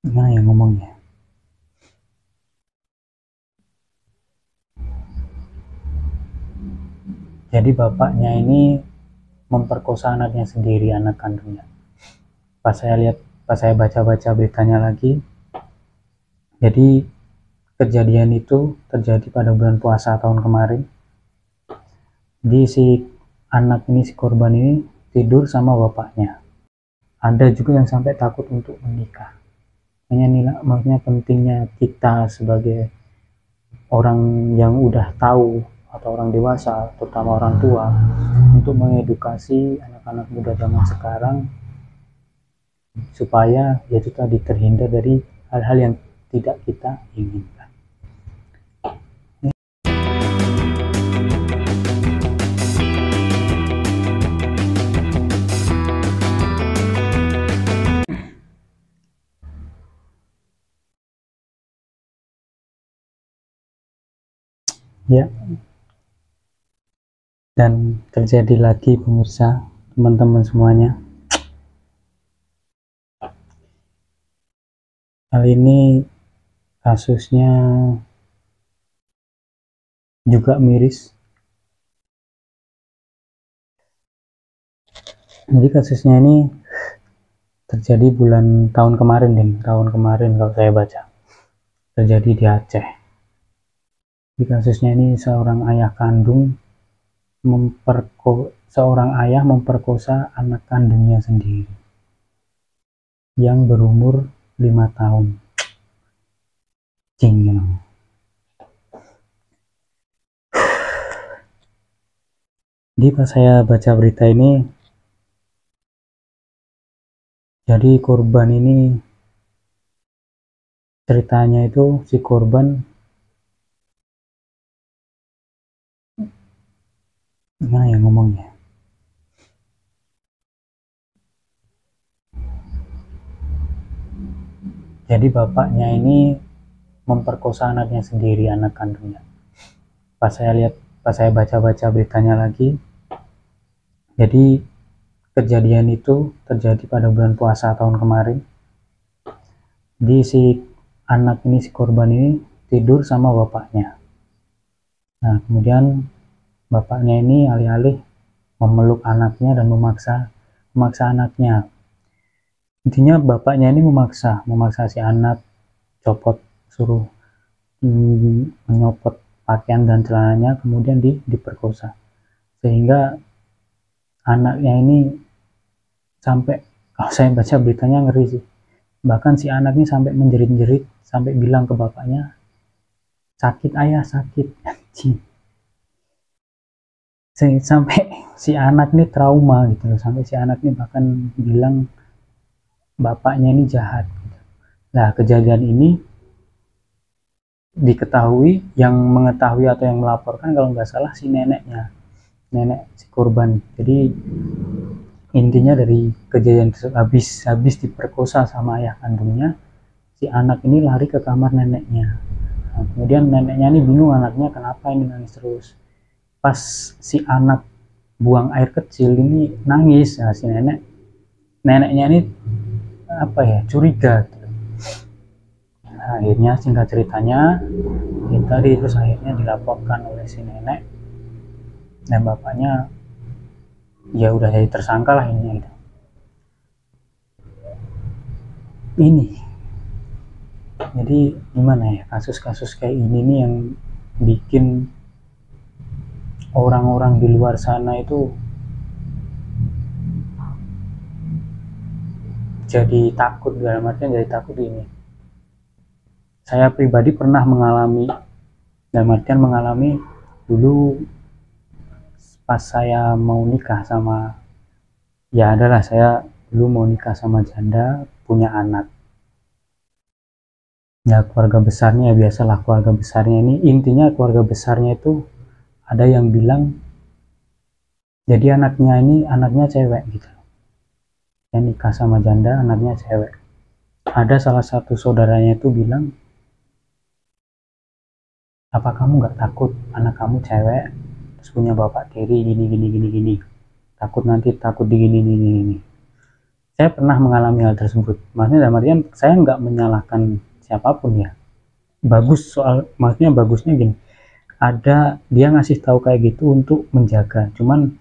Gimana ya ngomongnya? Jadi bapaknya ini memperkosa anaknya sendiri, anak kandungnya. Pas saya baca-baca beritanya lagi, jadi kejadian itu terjadi pada bulan puasa tahun kemarin. Di si anak ini, si korban ini tidur sama bapaknya. Ada juga yang sampai takut untuk menikah. Maksudnya pentingnya kita sebagai orang yang udah tahu atau orang dewasa, terutama orang tua, untuk mengedukasi anak-anak muda zaman sekarang supaya yaitu tadi terhindar dari hal-hal yang tidak kita inginkan. Ya, dan terjadi lagi pemirsa, teman-teman semuanya. Hal ini kasusnya juga miris. Jadi kasusnya ini terjadi tahun kemarin, tahun kemarin kalau saya baca. Terjadi di Aceh. Di kasusnya ini seorang ayah memperkosa anak kandungnya sendiri yang berumur 5 tahun. Cing, you know. Jadi pas saya baca berita ini, jadi korban ini ceritanya itu si korban gimana ya ngomongnya? Jadi bapaknya ini memperkosa anaknya sendiri, anak kandungnya. Pas saya baca-baca beritanya lagi, jadi kejadian itu terjadi pada bulan puasa tahun kemarin. Di si anak ini, si korban ini tidur sama bapaknya. Nah, kemudian bapaknya ini alih-alih memeluk anaknya dan memaksa anaknya. Intinya bapaknya ini memaksa si anak suruh menyopot pakaian dan celananya, kemudian diperkosa. Sehingga anaknya ini sampai, kalau saya baca beritanya ngeri sih. Bahkan si anak ini sampai menjerit-jerit, sampai bilang ke bapaknya, sakit ayah, sakit. Sampai si anak ini trauma gitu loh, sampai si anak ini bahkan bilang bapaknya ini jahat. Nah, kejadian ini diketahui, yang mengetahui atau yang melaporkan kalau nggak salah si nenek si korban. Jadi intinya dari kejadian tersebut, habis diperkosa sama ayah kandungnya, si anak ini lari ke kamar neneknya. Nah, kemudian neneknya ini bingung, anaknya kenapa ini nangis terus. Pas si anak buang air kecil ini nangis, nah si neneknya ini curiga gitu. Nah, akhirnya singkat ceritanya tadi terus akhirnya dilaporkan oleh si nenek, dan bapaknya ya udah jadi tersangka lah ini gitu. Ini jadi gimana ya, kasus-kasus kayak ini nih yang bikin orang-orang di luar sana itu jadi takut. Dalam artian jadi takut ini, saya pribadi pernah mengalami, dulu pas saya mau nikah sama, saya dulu mau nikah sama janda, punya anak. Ya keluarga besarnya, ya biasalah keluarga besarnya ini, intinya keluarga besarnya itu ada yang bilang jadi anaknya cewek gitu, yang nikah sama janda anaknya cewek. Ada salah satu saudaranya itu bilang, apa kamu nggak takut anak kamu cewek terus punya bapak tiri gini, takut nanti takut di gini. saya pernah mengalami hal tersebut. Maksudnya dalam artian saya nggak menyalahkan siapapun ya, bagus soal, maksudnya bagusnya gini, ada dia ngasih tahu kayak gitu untuk menjaga, cuman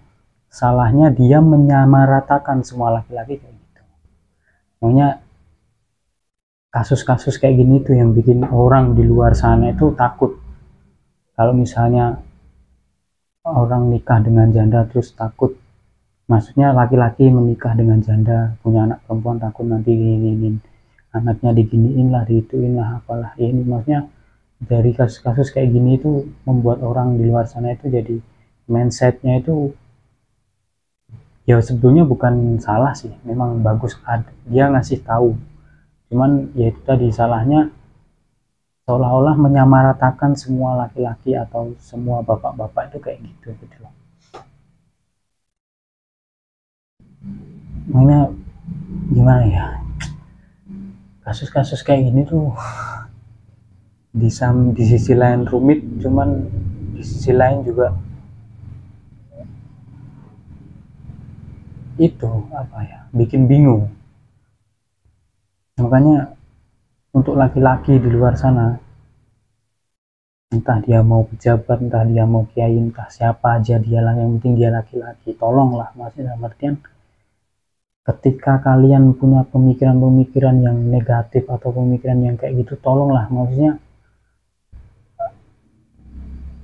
salahnya dia menyamaratakan semua laki-laki kayak gitu. Makanya kasus-kasus kayak gini tuh yang bikin orang di luar sana itu takut. Kalau misalnya orang nikah dengan janda terus takut, maksudnya laki-laki menikah dengan janda punya anak perempuan takut nanti gini, anaknya diginiin lah, digituin lah, apalah ini. Maksudnya dari kasus-kasus kayak gini itu membuat orang di luar sana itu jadi mindsetnya itu ya sebetulnya bukan salah sih, memang bagus dia ngasih tahu, cuman ya itu tadi salahnya seolah-olah menyamaratakan semua laki-laki atau semua bapak-bapak itu kayak gitu gitu loh. Makanya gimana ya, kasus-kasus kayak gini tuh di sisi lain rumit, cuman di sisi lain juga itu apa ya, bikin bingung. Makanya untuk laki-laki di luar sana, entah dia mau pejabat, entah dia mau kiai, entah siapa aja dia lah, yang penting dia laki-laki, tolonglah, maksudnya dalam artian ketika kalian punya pemikiran-pemikiran yang negatif atau pemikiran yang kayak gitu, tolonglah, maksudnya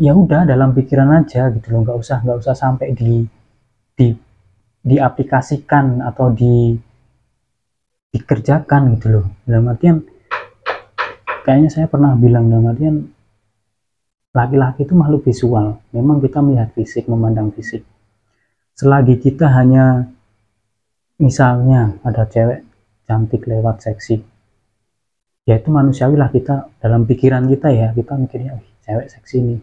ya udah dalam pikiran aja gitu loh, nggak usah sampai di diaplikasikan atau dikerjakan gitu loh. Dalam artian kayaknya saya pernah bilang, dalam artian laki-laki itu makhluk visual, memang kita melihat fisik, memandang fisik. Selagi kita hanya misalnya ada cewek cantik lewat seksi, ya itu manusiawi lah, kita dalam pikiran kita ya, kita mikirnya cewek seksi nih,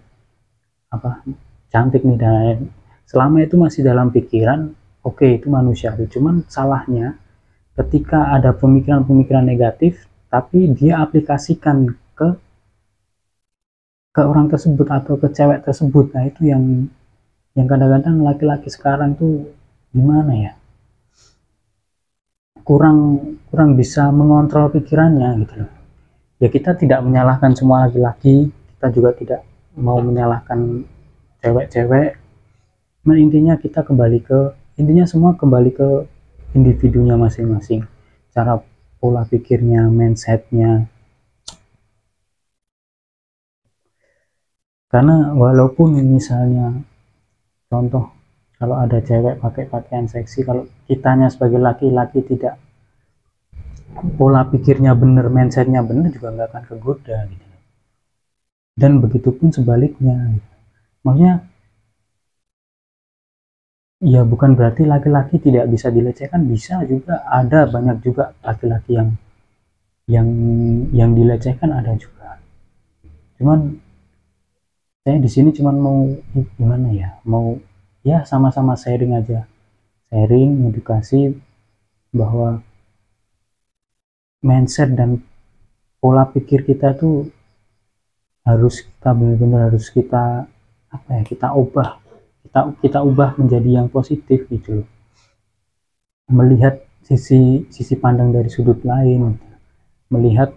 apa cantik nih, dan selama itu masih dalam pikiran, oke, itu manusiawi. Cuman salahnya ketika ada pemikiran-pemikiran negatif tapi dia aplikasikan ke orang tersebut atau ke cewek tersebut. Nah itu yang kadang-kadang laki-laki sekarang tuh gimana ya, kurang bisa mengontrol pikirannya gitu loh. Ya kita tidak menyalahkan semua laki-laki, kita juga tidak mau menyalahkan cewek-cewek. Nah intinya kita intinya semua kembali ke individunya masing-masing, cara pola pikirnya, mindsetnya. Karena walaupun misalnya contoh, kalau ada cewek pakai pakaian seksi, kalau kitanya sebagai laki-laki tidak, pola pikirnya bener, mindsetnya bener, juga nggak akan kegoda gitu. Dan begitupun sebaliknya gitu. Maksudnya ya bukan berarti laki-laki tidak bisa dilecehkan, bisa juga, ada banyak juga laki-laki yang yang dilecehkan, ada juga. Cuman saya di sini cuman mau gimana ya, mau ya sama-sama sharing aja, sharing, edukasi bahwa mindset dan pola pikir kita tuh harus kita benar-benar harus kita apa ya, kita ubah menjadi yang positif gitu loh. Melihat sisi pandang dari sudut lain, melihat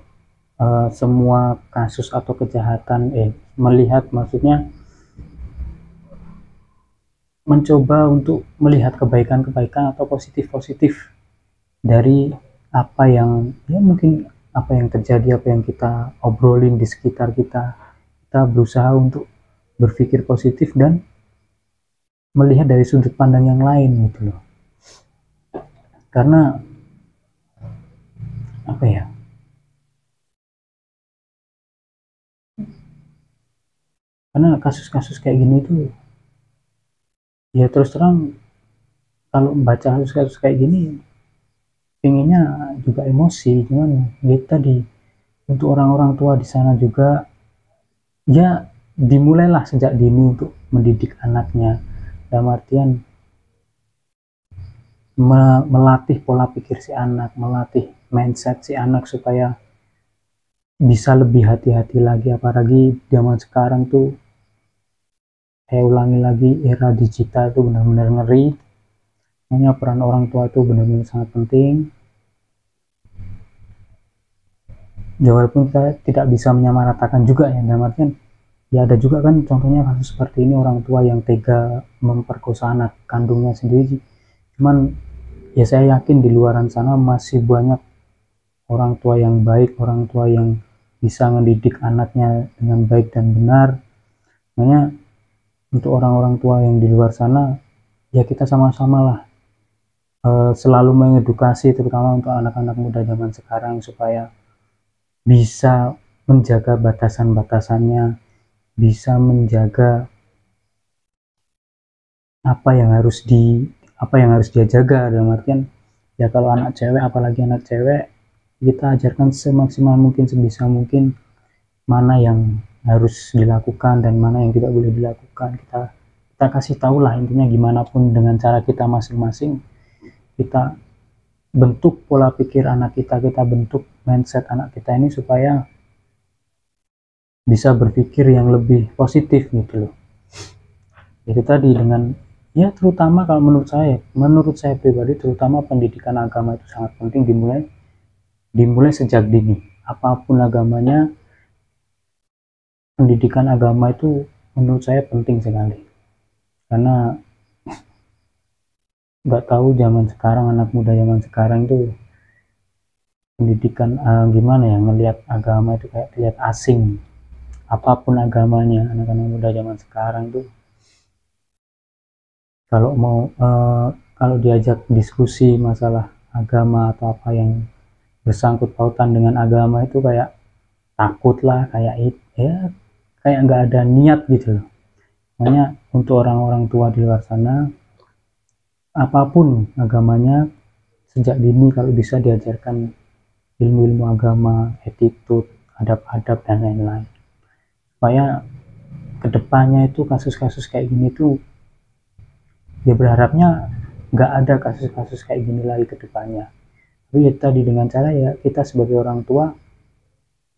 semua kasus atau kejahatan, melihat, maksudnya mencoba untuk melihat kebaikan-kebaikan atau positif-positif dari apa yang ya mungkin apa yang terjadi, apa yang kita obrolin di sekitar kita. Kita berusaha untuk berpikir positif dan melihat dari sudut pandang yang lain gitu loh. Karena apa ya, karena kasus-kasus kayak gini tuh ya terus terang, kalau membaca kasus-kasus kayak gini pengennya juga emosi, cuman ya tadi, untuk orang-orang tua di sana juga ya dimulailah sejak dini untuk mendidik anaknya, dalam artian melatih pola pikir si anak, melatih mindset si anak supaya bisa lebih hati-hati lagi. Apalagi zaman sekarang tuh, saya ulangi lagi, era digital tuh benar-benar ngeri. Makanya peran orang tua itu benar-benar sangat penting. Ya walaupun kita tidak bisa menyamaratakan juga ya, dalam artian ya ada juga kan contohnya kasus seperti ini, orang tua yang tega memperkosa anak kandungnya sendiri. Cuman ya saya yakin di luaran sana masih banyak orang tua yang baik, orang tua yang bisa mendidik anaknya dengan baik dan benar. Makanya untuk orang-orang tua yang di luar sana, ya kita sama-sama lah selalu mengedukasi, terutama untuk anak-anak muda zaman sekarang, supaya bisa menjaga batasan-batasannya, bisa menjaga apa yang harus dia jaga, dalam artian ya kalau anak cewek, apalagi anak cewek, kita ajarkan semaksimal mungkin, sebisa mungkin mana yang harus dilakukan dan mana yang tidak boleh dilakukan. Kita kasih tahu lah intinya, gimana pun dengan cara kita masing-masing, kita bentuk pola pikir anak kita bentuk mindset anak kita ini supaya bisa berpikir yang lebih positif gitu loh. Itu tadi, dengan ya terutama kalau menurut saya pribadi, terutama pendidikan agama itu sangat penting dimulai sejak dini. Apapun agamanya, pendidikan agama itu menurut saya penting sekali, karena nggak tahu zaman sekarang, anak muda zaman sekarang tuh pendidikan gimana ya, ngelihat agama itu kayak lihat asing. Apapun agamanya, anak-anak muda zaman sekarang tuh kalau mau kalau diajak diskusi masalah agama atau apa yang bersangkut pautan dengan agama itu kayak takut lah, kayak ya kayak nggak ada niat gitu loh. Makanya untuk orang-orang tua di luar sana, apapun agamanya, sejak dini kalau bisa diajarkan ilmu-ilmu agama, attitude, adab-adab dan lain-lain, supaya kedepannya itu kasus-kasus kayak gini tuh ya berharapnya nggak ada kasus-kasus kayak gini lagi ke depannya. Tapi ya tadi, dengan cara ya kita sebagai orang tua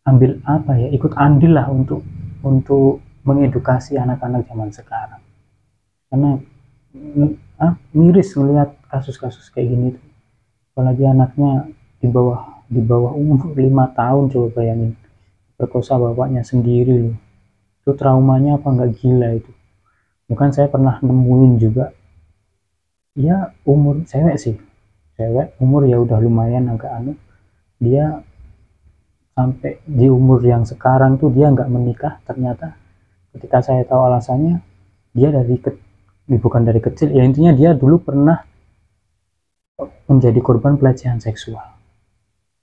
ambil apa ya, ikut andil lah untuk mengedukasi anak-anak zaman sekarang. Karena miris melihat kasus-kasus kayak gini tuh. Apalagi anaknya di bawah umur 5 tahun, coba bayangin, perkosa bapaknya sendiri loh. Itu traumanya apa nggak gila itu. Bukan saya pernah nemuin juga, ya umur cewek umur ya udah lumayan agak dia sampai di umur yang sekarang tuh dia nggak menikah. Ternyata ketika saya tahu alasannya, dia bukan dari kecil ya, intinya dia dulu pernah menjadi korban pelecehan seksual.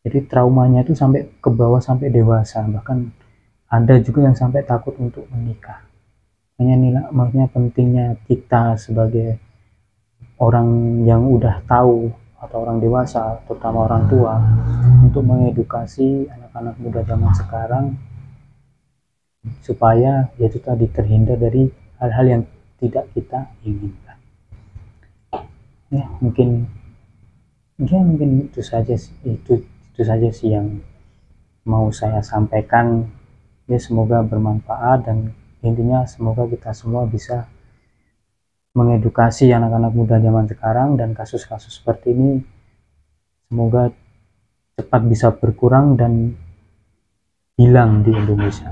Jadi traumanya itu sampai ke bawah, sampai dewasa, bahkan ada juga yang sampai takut untuk menikah. Makanya pentingnya kita sebagai orang yang udah tahu, atau orang dewasa, terutama orang tua, untuk mengedukasi anak-anak muda zaman sekarang supaya yaitu tadi terhindar dari hal-hal yang tidak kita inginkan. Ya mungkin itu saja sih yang mau saya sampaikan. Ya semoga bermanfaat, dan intinya semoga kita semua bisa mengedukasi anak-anak muda zaman sekarang, dan kasus-kasus seperti ini semoga cepat bisa berkurang dan hilang di Indonesia.